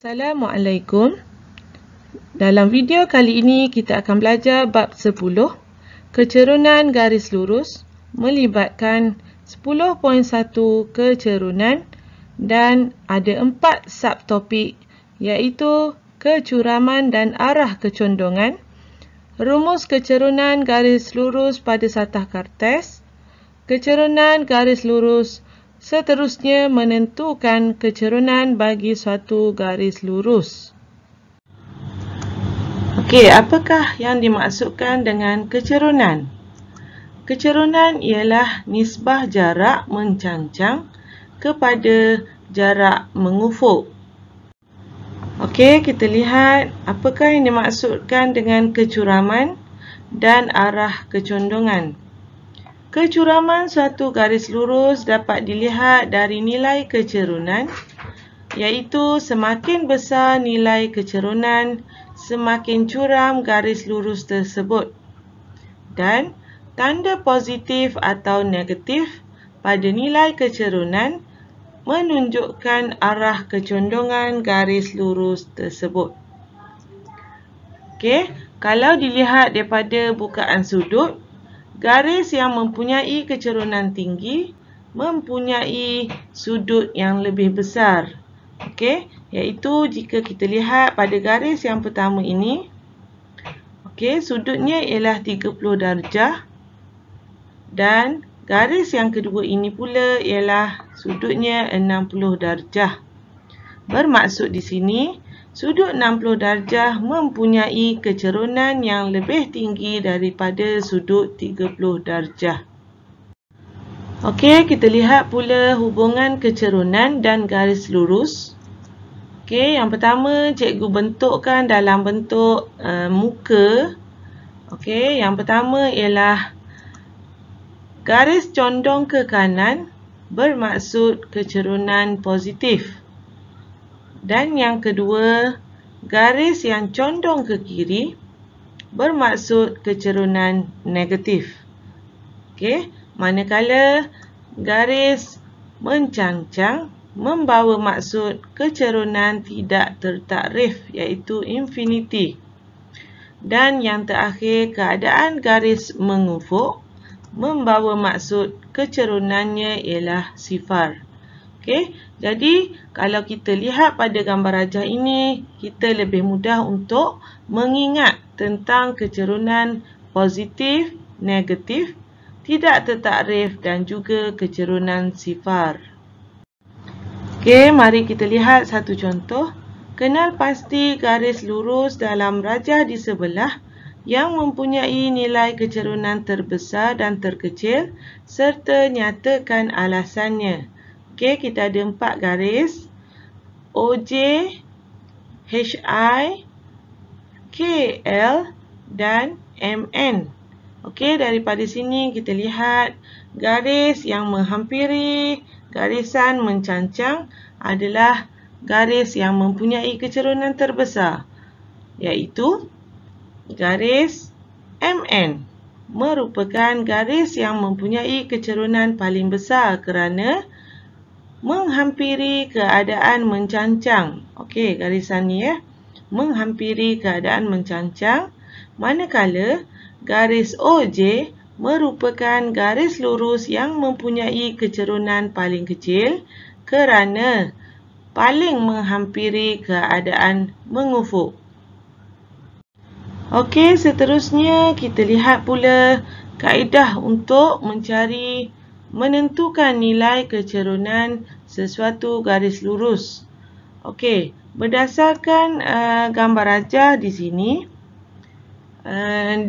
Assalamualaikum. Dalam video kali ini kita akan belajar bab 10, kecerunan garis lurus, melibatkan 10.1 kecerunan dan ada 4 subtopik iaitu kecuraman dan arah kecondongan, rumus kecerunan garis lurus pada satah kertas, kecerunan garis lurus, seterusnya menentukan kecerunan bagi suatu garis lurus. Okey, apakah yang dimaksudkan dengan kecerunan? Kecerunan ialah nisbah jarak mencancang kepada jarak mengufuk. Okey, kita lihat apakah yang dimaksudkan dengan kecuraman dan arah kecondongan. Kecuraman suatu garis lurus dapat dilihat dari nilai kecerunan, iaitu semakin besar nilai kecerunan, semakin curam garis lurus tersebut. Dan tanda positif atau negatif pada nilai kecerunan menunjukkan arah kecondongan garis lurus tersebut. Okey, kalau dilihat daripada bukaan sudut, garis yang mempunyai kecerunan tinggi mempunyai sudut yang lebih besar. Okey, iaitu jika kita lihat pada garis yang pertama ini, okey, sudutnya ialah 30 darjah dan garis yang kedua ini pula ialah sudutnya 60 darjah. Bermaksud di sini, sudut 60 darjah mempunyai kecerunan yang lebih tinggi daripada sudut 30 darjah. Okey, kita lihat pula hubungan kecerunan dan garis lurus. Okey, yang pertama cikgu bentukkan dalam bentuk muka. Okey, yang pertama ialah garis condong ke kanan bermaksud kecerunan positif. Dan yang kedua, garis yang condong ke kiri bermaksud kecerunan negatif. Okey, manakala garis mencancang membawa maksud kecerunan tidak tertakrif iaitu infinity. Dan yang terakhir, keadaan garis mengufuk membawa maksud kecerunannya ialah sifar. Okey, jadi kalau kita lihat pada gambar rajah ini, kita lebih mudah untuk mengingat tentang kecerunan positif, negatif, tidak tertakrif dan juga kecerunan sifar. Okey, mari kita lihat satu contoh. Kenal pasti garis lurus dalam rajah di sebelah yang mempunyai nilai kecerunan terbesar dan terkecil serta nyatakan alasannya. Okey, kita ada 4 garis, OJ, HI, KL dan MN. Okey, daripada sini kita lihat garis yang menghampiri garisan mencancang adalah garis yang mempunyai kecerunan terbesar, iaitu garis MN merupakan garis yang mempunyai kecerunan paling besar kerana menghampiri keadaan mencancang. Okey, garisan ni menghampiri keadaan mencancang, manakala garis OJ merupakan garis lurus yang mempunyai kecerunan paling kecil kerana paling menghampiri keadaan mengufuk. Okey, seterusnya kita lihat pula kaedah untuk menentukan nilai kecerunan sesuatu garis lurus. Okey, berdasarkan gambar rajah di sini,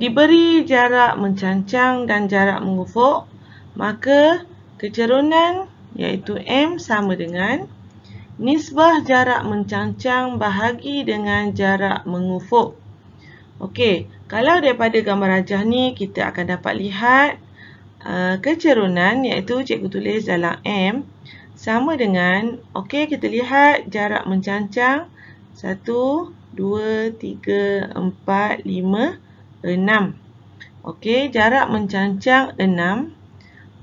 diberi jarak mencancang dan jarak mengufuk, maka kecerunan iaitu M sama dengan nisbah jarak mencancang bahagi dengan jarak mengufuk. Okey, kalau daripada gambar rajah ni kita akan dapat lihat kecerunan iaitu cikgu tulis dalam M sama dengan, okey, kita lihat jarak mencancang 1, 2, 3, 4, 5, 6. Okey, jarak mencancang 6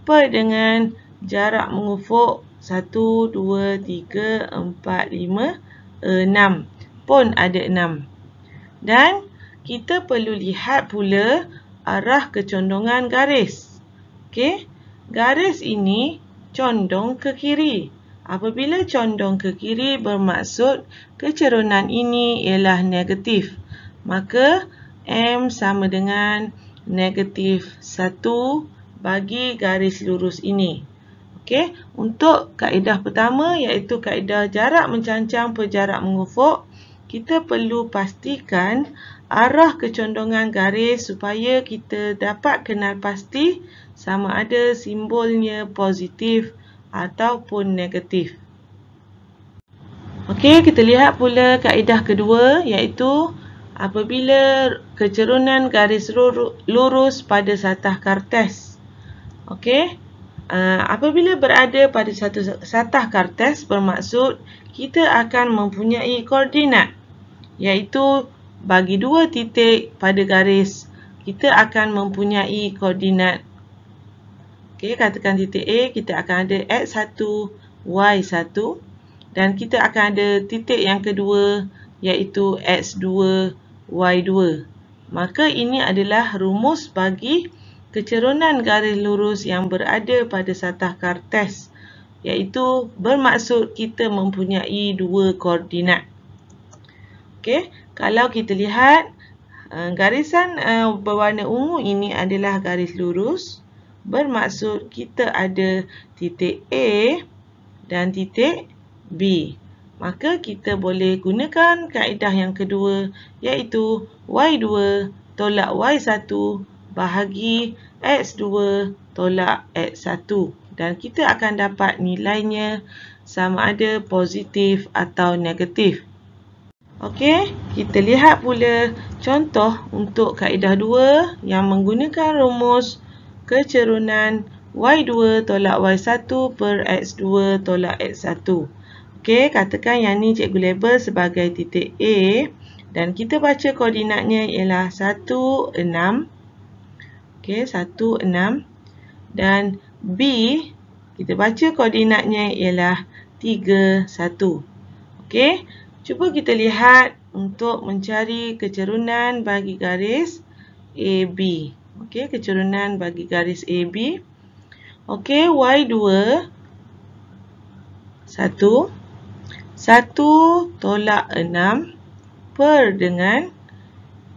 per dengan jarak mengufuk 1, 2, 3, 4, 5, 6. Pun ada 6. Dan kita perlu lihat pula arah kecondongan garis. Okey, garis ini condong ke kiri. Apabila condong ke kiri bermaksud kecerunan ini ialah negatif. Maka M sama dengan negatif 1 bagi garis lurus ini. Okey, untuk kaedah pertama iaitu kaedah jarak mencancang per jarak mengufuk, kita perlu pastikan arah kecondongan garis supaya kita dapat kenal pasti sama ada simbolnya positif ataupun negatif. Okey, kita lihat pula kaedah kedua iaitu apabila kecerunan garis lurus pada satah kartes. Okey, apabila berada pada satu satah kartes bermaksud kita akan mempunyai koordinat iaitu bagi dua titik pada garis kita akan mempunyai koordinat. Okey, katakan titik A kita akan ada X1, Y1 dan kita akan ada titik yang kedua iaitu X2, Y2. Maka ini adalah rumus bagi kecerunan garis lurus yang berada pada satah kartes iaitu bermaksud kita mempunyai dua koordinat. Okey, kalau kita lihat garisan berwarna ungu ini adalah garis lurus. Bermaksud kita ada titik A dan titik B. Maka kita boleh gunakan kaedah yang kedua iaitu Y2 tolak Y1 bahagi X2 tolak X1. Dan kita akan dapat nilainya sama ada positif atau negatif. Okey, kita lihat pula contoh untuk kaedah 2 yang menggunakan rumus kecerunan Y2 tolak Y1 per X2 tolak X1. Okey, katakan yang ni cikgu label sebagai titik A dan kita baca koordinatnya ialah 1, 6. Okey, 1, 6. Dan B, kita baca koordinatnya ialah 3, 1. Okey, cuba kita lihat untuk mencari kecerunan bagi garis AB. Okey, kecerunan bagi garis AB. Okey, Y2 1 tolak 6 per dengan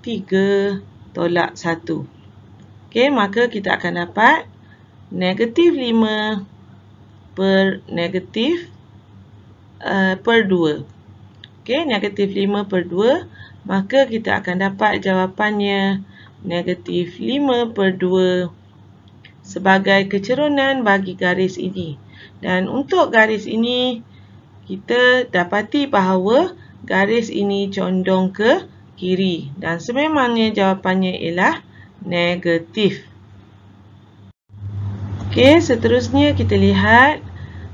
3 tolak 1. Okey, maka kita akan dapat negatif 5 per negatif per 2. Okey, negatif 5 per 2. Maka kita akan dapat jawapannya negatif 5 per 2 sebagai kecerunan bagi garis ini. Dan untuk garis ini, kita dapati bahawa garis ini condong ke kiri. Dan sememangnya jawapannya ialah negatif. Okey, seterusnya kita lihat.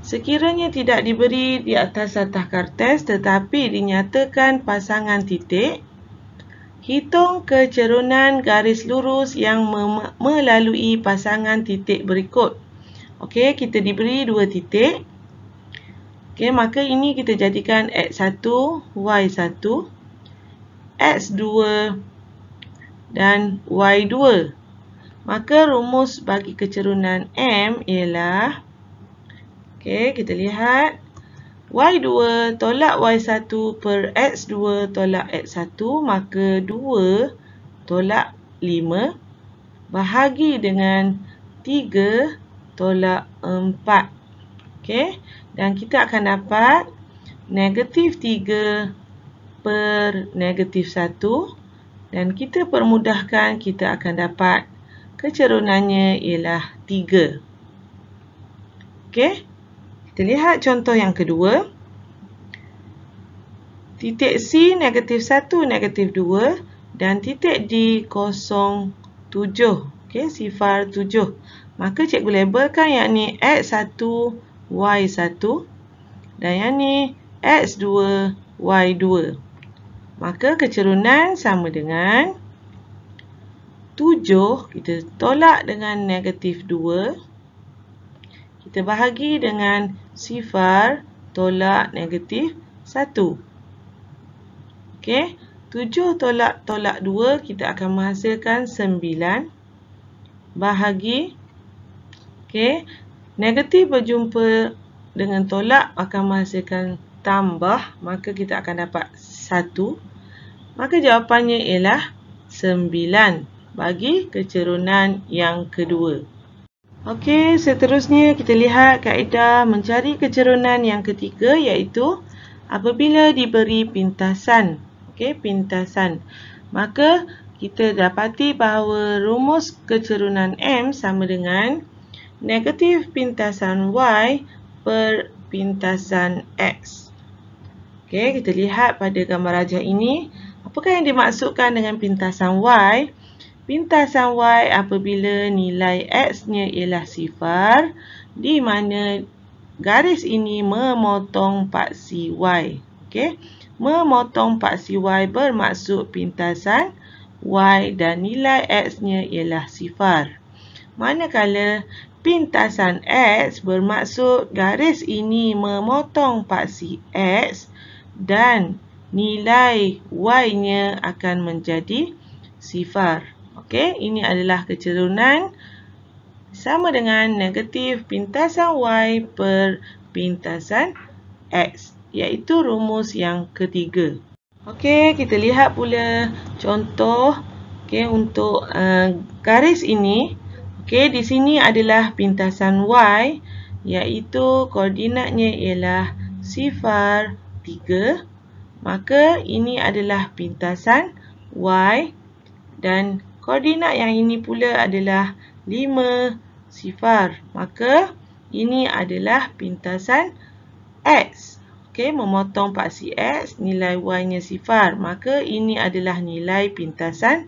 Sekiranya tidak diberi di atas satah kartes tetapi dinyatakan pasangan titik, hitung kecerunan garis lurus yang melalui pasangan titik berikut. Okey, kita diberi dua titik. Okey, maka ini kita jadikan X1, Y1, X2 dan Y2. Maka rumus bagi kecerunan M ialah, okey, kita lihat Y2 tolak Y1 per X2 tolak X1, maka 2 tolak 5 bahagi dengan 3 tolak 4. Okey, dan kita akan dapat negatif 3 per negatif 1 dan kita permudahkan kita akan dapat kecerunannya ialah 3. Okey. Kita lihat contoh yang kedua. Titik C negatif 1, negatif 2 dan titik D 0, 7. Okey, sifar 7. Maka cikgu labelkan yang ni X1, Y1 dan yang ni X2, Y2. Maka kecerunan sama dengan 7 kita tolak dengan negatif 2. Kita bahagi dengan sifar tolak negatif 1. Okey, 7 tolak 2 kita akan menghasilkan 9 bahagi. Okey, negatif berjumpa dengan tolak akan menghasilkan tambah, maka kita akan dapat 1. Maka jawapannya ialah 9 bagi kecerunan yang kedua. Okey, seterusnya kita lihat kaedah mencari kecerunan yang ketiga, iaitu apabila diberi pintasan. Okey, pintasan. Maka kita dapati bahawa rumus kecerunan M sama dengan negatif pintasan Y per pintasan X. Okey, kita lihat pada gambar rajah ini. Apakah yang dimaksudkan dengan pintasan Y? Pintasan Y apabila nilai X-nya ialah 0, di mana garis ini memotong paksi Y. Okey, memotong paksi Y bermaksud pintasan Y dan nilai X-nya ialah 0. Manakala pintasan X bermaksud garis ini memotong paksi X dan nilai Y-nya akan menjadi 0. Okey, ini adalah kecerunan sama dengan negatif pintasan Y per pintasan X, iaitu rumus yang ketiga. Okey, kita lihat pula contoh untuk garis ini. Okey, di sini adalah pintasan Y, iaitu koordinatnya ialah 0, 3. Maka ini adalah pintasan Y dan koordinat yang ini pula adalah 5, 0. Maka ini adalah pintasan X. Okey, memotong paksi X, nilai Y-nya 0. Maka ini adalah nilai pintasan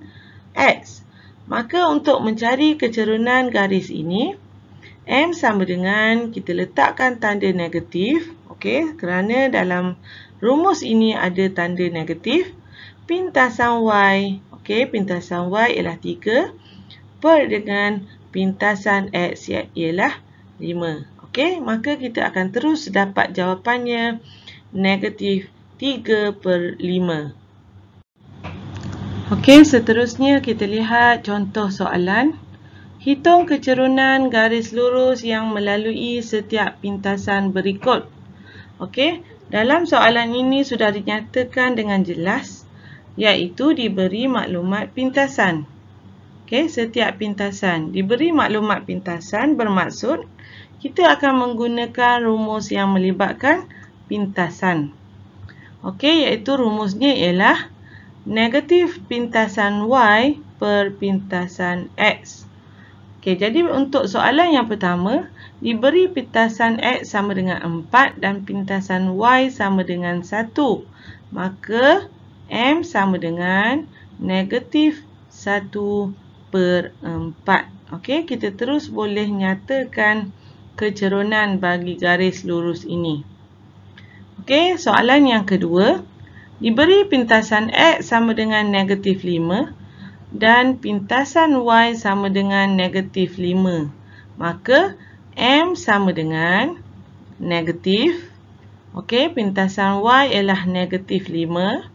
X. Maka untuk mencari kecerunan garis ini, M sama dengan, kita letakkan tanda negatif. Okey, kerana dalam rumus ini ada tanda negatif. Pintasan Y, okey, pintasan Y ialah 3 per dengan pintasan X ialah 5. Okey, maka kita akan terus dapat jawapannya negatif 3 per 5. Okey, seterusnya kita lihat contoh soalan. Hitung kecerunan garis lurus yang melalui setiap pintasan berikut. Okey, dalam soalan ini sudah dinyatakan dengan jelas, iaitu diberi maklumat pintasan. Okey, setiap pintasan diberi maklumat pintasan bermaksud kita akan menggunakan rumus yang melibatkan pintasan. Okey, iaitu rumusnya ialah negatif pintasan Y per pintasan X. Okey, jadi untuk soalan yang pertama, diberi pintasan X sama dengan 4 dan pintasan Y sama dengan 1. Maka M sama dengan negatif 1 per 4. Okey, kita terus boleh nyatakan kecerunan bagi garis lurus ini. Okey, soalan yang kedua. Diberi pintasan X sama dengan negatif 5 dan pintasan Y sama dengan negatif 5. Maka M sama dengan negatif. Okey, pintasan Y ialah negatif 5.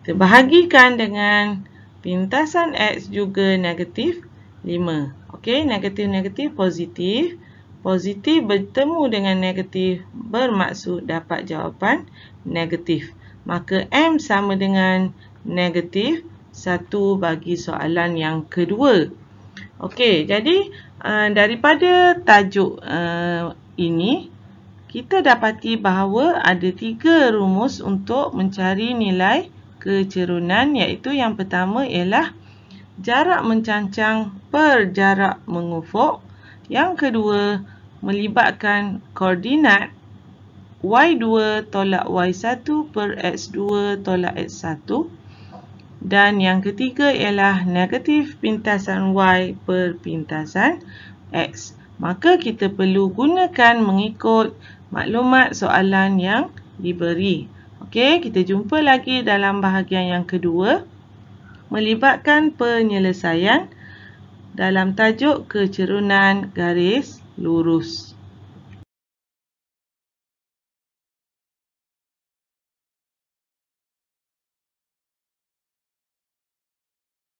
Kita bahagikan dengan pintasan X juga negatif 5. Okey, negatif-negatif positif. Positif bertemu dengan negatif bermaksud dapat jawapan negatif. Maka M sama dengan negatif 1 bagi soalan yang kedua. Okey, jadi daripada tajuk ini, kita dapati bahawa ada 3 rumus untuk mencari nilai kecerunan, iaitu yang pertama ialah jarak mencancang per jarak mengufuk. Yang kedua, melibatkan koordinat Y2 tolak Y1 per X2 tolak X1. Dan yang ketiga ialah negatif pintasan Y per pintasan X. Maka kita perlu gunakan mengikut maklumat soalan yang diberi. Okey, kita jumpa lagi dalam bahagian yang kedua, melibatkan penyelesaian dalam tajuk kecerunan garis lurus.